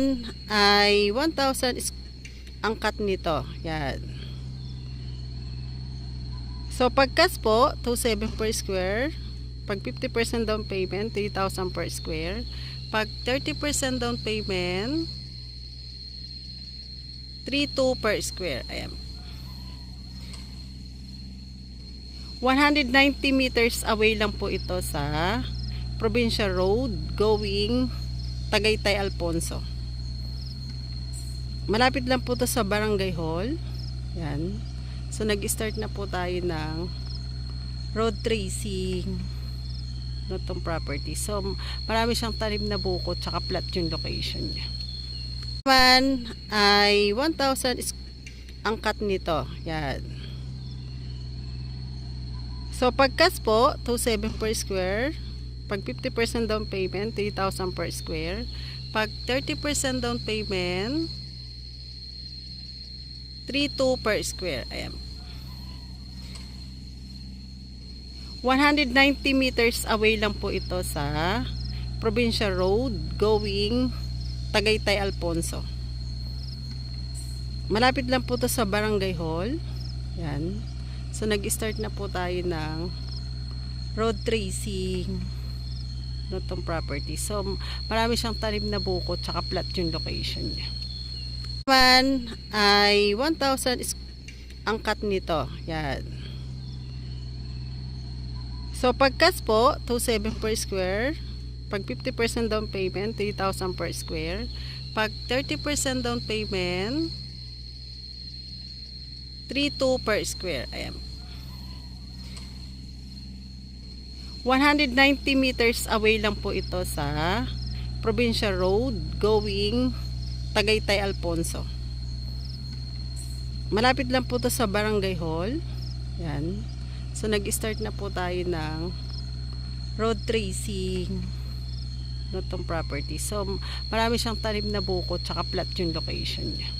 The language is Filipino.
naman ay 1,000 ang cut nito. Yan. So pag cash po, 2,700 per square. Pag 50% down payment, 3,000 per square. Pag 30% down payment, 3,200 per square. Ayan. 190 meters away lang po ito sa Provincial Road going Tagaytay, Alfonso. Malapit lang po ito sa Barangay Hall. Yan. So nag-start na po tayo ng road tracing nitong property. So marami siyang tanim na buko tsaka flat yung location niya. Naman ay 1,000 ang cut nito. Yan. So pag cash po, 2,700 per square. Pag 50% down payment, 3,000 per square. Pag 30% down payment, 3,200 per square. Ayan. 190 meters away lang po ito sa Provincial Road going Tagaytay, Alfonso. Malapit lang po ito sa Barangay Hall. Yan. So nag-start na po tayo ng road tracing nitong property. So marami siyang tanim na buko tsaka flat yung location niya. Naman ay 1,000 ang cut nito. Yan. So pag cash po, 2,700 per square. Pag 50% down payment, 3,000 per square. Pag 30% down payment, 3,200 per square. Ayan. 190 meters away lang po ito sa Provincial Road going Tagaytay, Alfonso. Malapit lang po ito sa Barangay Hall. Yan. So nag-start na po tayo ng road tracing nitong property. So marami siyang tanim na buko tsaka flat yung location niya.